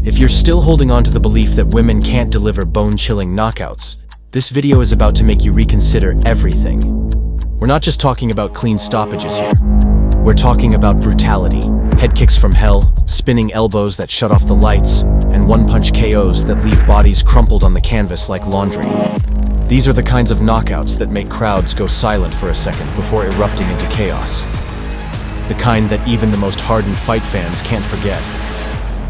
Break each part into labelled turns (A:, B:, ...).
A: If you're still holding on to the belief that women can't deliver bone-chilling knockouts, this video is about to make you reconsider everything. We're not just talking about clean stoppages here. We're talking about brutality, head kicks from hell, spinning elbows that shut off the lights, and one-punch KOs that leave bodies crumpled on the canvas like laundry. These are the kinds of knockouts that make crowds go silent for a second before erupting into chaos. The kind that even the most hardened fight fans can't forget.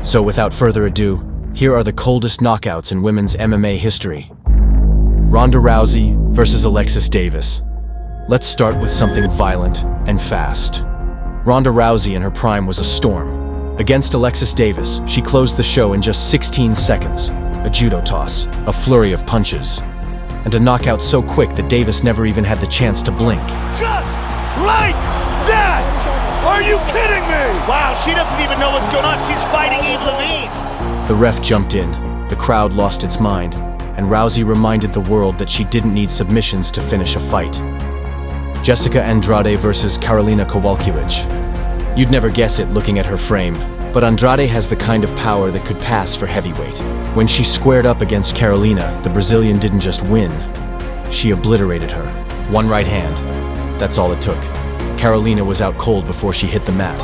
A: So without further ado, here are the coldest knockouts in women's MMA history. Ronda Rousey versus Alexis Davis. Let's start with something violent and fast. Ronda Rousey in her prime was a storm. Against Alexis Davis, she closed the show in just 16 seconds. A judo toss, a flurry of punches, and a knockout so quick that Davis never even had the chance to blink.
B: Just like that! Are you kidding me? Wow, she doesn't even know what's going on. She's fighting Eve Levine.
A: The ref jumped in, the crowd lost its mind, and Rousey reminded the world that she didn't need submissions to finish a fight. Jessica Andrade versus Karolina Kowalkiewicz. You'd never guess it looking at her frame, but Andrade has the kind of power that could pass for heavyweight. When she squared up against Karolina, the Brazilian didn't just win, she obliterated her. One right hand, that's all it took. Karolina was out cold before she hit the mat.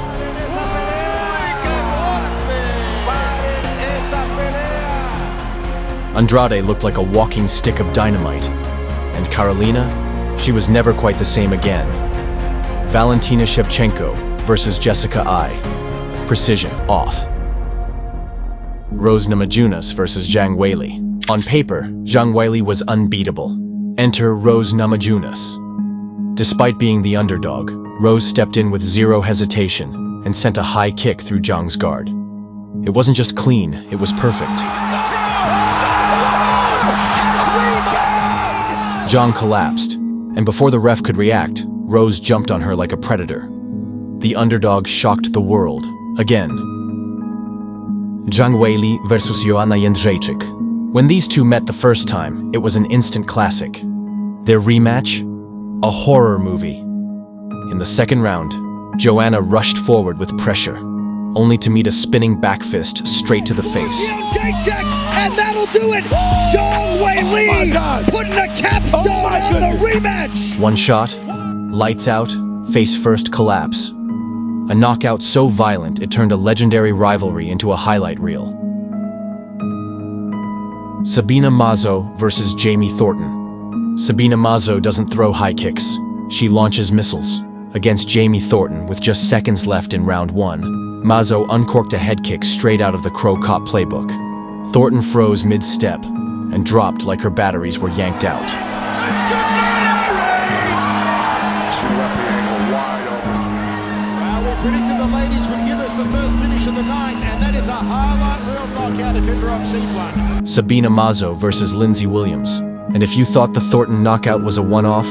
A: Andrade looked like a walking stick of dynamite, and Karolina, she was never quite the same again. Valentina Shevchenko versus Jessica I. Precision off. Rose Namajunas versus Zhang Weili. On paper, Zhang Weili was unbeatable. Enter Rose Namajunas. Despite being the underdog, Rose stepped in with zero hesitation and sent a high kick through Zhang's guard. It wasn't just clean, it was perfect. Zhang collapsed, and before the ref could react, Rose jumped on her like a predator. The underdog shocked the world, again. Zhang Weili versus Joanna Jędrzejczyk. When these two met the first time, it was an instant classic. Their rematch? A horror movie. In the second round, Joanna rushed forward with pressure, only to meet a spinning back fist straight to the face.
B: And that'll do it! Zhang Weili putting a capstone on the rematch!
A: One shot, lights out, face first collapse. A knockout so violent it turned a legendary rivalry into a highlight reel. Sabina Mazo versus Jamie Thornton. Sabina Mazo doesn't throw high kicks, she launches missiles. Against Jamie Thornton with just seconds left in round one, Mazo uncorked a head kick straight out of the Crow Cop playbook. Thornton froze mid-step and dropped like her batteries were yanked out.
B: Let's go, She left the angle wide open. Well, we predicted the ladies would give us the first finish of the night, and that is a highlight reel knockout if ever I've seen one.
A: Sabina Mazo versus Lindsey Williams. And if you thought the Thornton knockout was a one-off,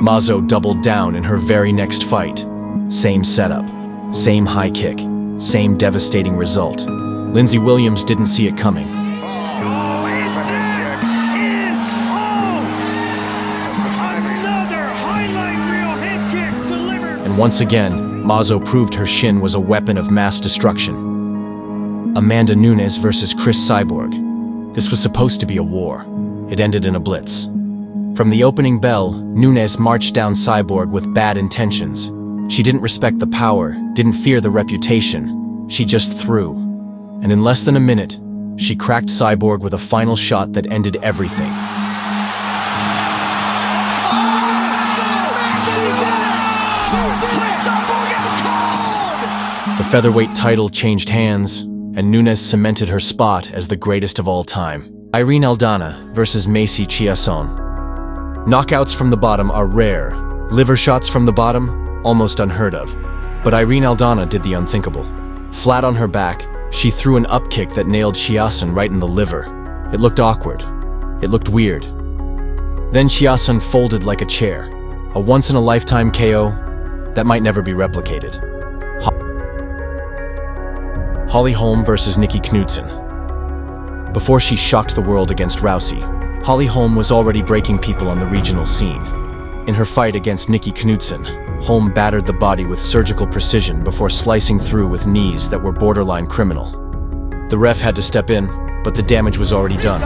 A: Mazo doubled down in her very next fight. Same setup, same high kick, same devastating result. Lindsey Williams didn't see it coming. And once again, Mazo proved her shin was a weapon of mass destruction. Amanda Nunes versus Chris Cyborg. This was supposed to be a war. It ended in a blitz. From the opening bell, Nunes marched down Cyborg with bad intentions. She didn't respect the power, didn't fear the reputation. She just threw. And in less than a minute, she cracked Cyborg with a final shot that ended everything. The featherweight title changed hands, and Nunes cemented her spot as the greatest of all time. Irene Aldana versus Macy Chiasson. Knockouts from the bottom are rare. Liver shots from the bottom, almost unheard of. But Irene Aldana did the unthinkable. Flat on her back, she threw an upkick that nailed Chiasson right in the liver. It looked awkward. It looked weird. Then Chiasson folded like a chair. A once-in-a-lifetime KO that might never be replicated. Holly Holm versus Nikki Knudsen. Before she shocked the world against Rousey, Holly Holm was already breaking people on the regional scene. In her fight against Nikki Knudsen, Holm battered the body with surgical precision before slicing through with knees that were borderline criminal. The ref had to step in, but the damage was already done.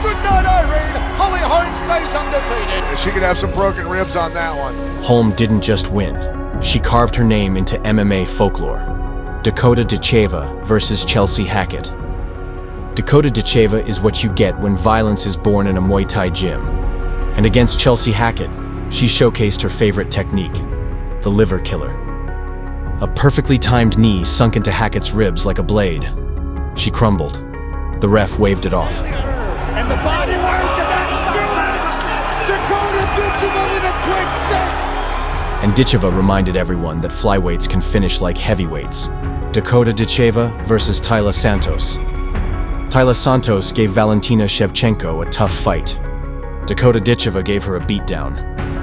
B: Good night, Irene. Holly Holm stays undefeated.
C: She could have some broken ribs on that one.
A: Holm didn't just win. She carved her name into MMA folklore. Dakota Ditcheva versus Chelsea Hackett. Dakota Ditcheva is what you get when violence is born in a Muay Thai gym. And against Chelsea Hackett, she showcased her favorite technique, the liver killer. A perfectly timed knee sunk into Hackett's ribs like a blade. She crumbled. The ref waved it off.
B: And the body work, and that's Dakota Ditcheva with a quick six.
A: And Ditcheva reminded everyone that flyweights can finish like heavyweights. Dakota Ditcheva versus Taila Santos. Taila Santos gave Valentina Shevchenko a tough fight. Dakota Ditcheva gave her a beatdown.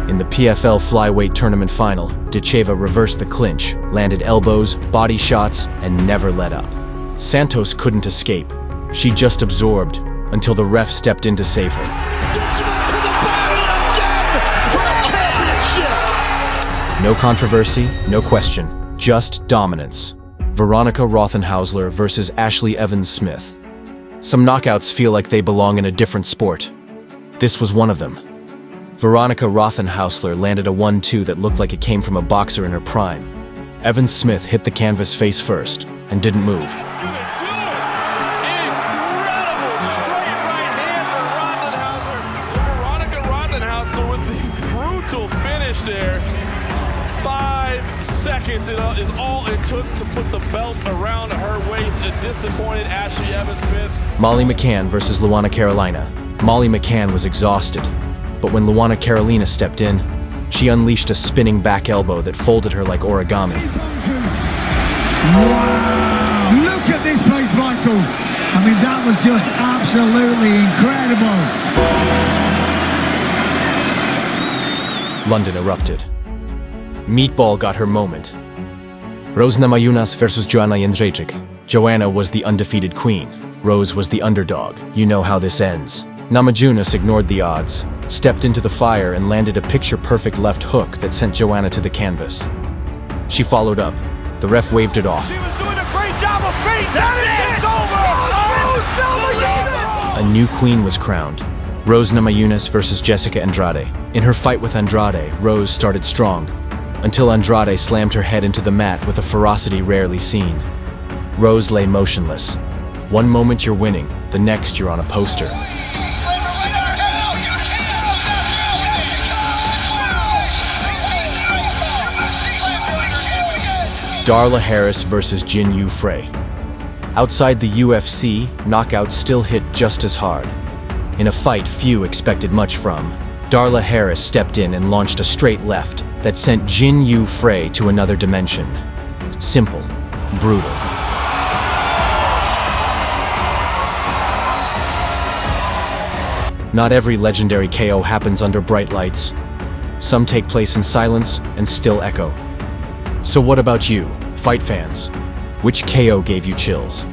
A: In the PFL flyweight tournament final, Ditcheva reversed the clinch, landed elbows, body shots, and never let up. Santos couldn't escape. She just absorbed until the ref stepped in to save her.
B: Ditcheva to the body again for a championship.
A: No controversy, no question, just dominance. Veronica Rothenhausler versus Ashley Evans-Smith. Some knockouts feel like they belong in a different sport. This was one of them. Veronica Rothenhausler landed a 1-2 that looked like it came from a boxer in her prime. Evans-Smith hit the canvas face first and didn't move.
D: That's gonna do it! Incredible straight right hand for Rothenhauser. So Veronica Rothenhauser with the brutal finish there. 5 seconds is all it took to put the belt around her waist. A disappointed Ashley Evans-Smith.
A: Molly McCann versus Luana Carolina. Molly McCann was exhausted, but when Luana Carolina stepped in, she unleashed a spinning back elbow that folded her like origami.
E: Wow! Look at this place, Michael. I mean, that was just absolutely incredible.
A: London erupted. Meatball got her moment. Rose Namajunas versus Joanna Jędrzejczyk. Joanna was the undefeated queen. Rose was the underdog. You know how this ends. Namajunas ignored the odds, stepped into the fire and landed a picture-perfect left hook that sent Joanna to the canvas. She followed up. The ref waved it off.
D: She was doing a great job of feint. It's over.
A: A new queen was crowned. Rose Namajunas versus Jessica Andrade. In her fight with Andrade, Rose started strong, until Andrade slammed her head into the mat with a ferocity rarely seen. Rose lay motionless. One moment you're winning, the next you're on a poster. Darla Harris versus Jin Yu Frey. Outside the UFC, knockouts still hit just as hard. In a fight few expected much from, Darla Harris stepped in and launched a straight left that sent Jin Yu Frey to another dimension. Simple, brutal. Not every legendary KO happens under bright lights. Some take place in silence and still echo. So what about you, fight fans? Which KO gave you chills?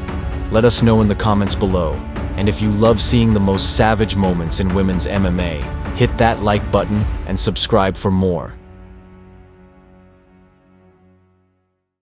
A: Let us know in the comments below. And if you love seeing the most savage moments in women's MMA, hit that like button and subscribe for more.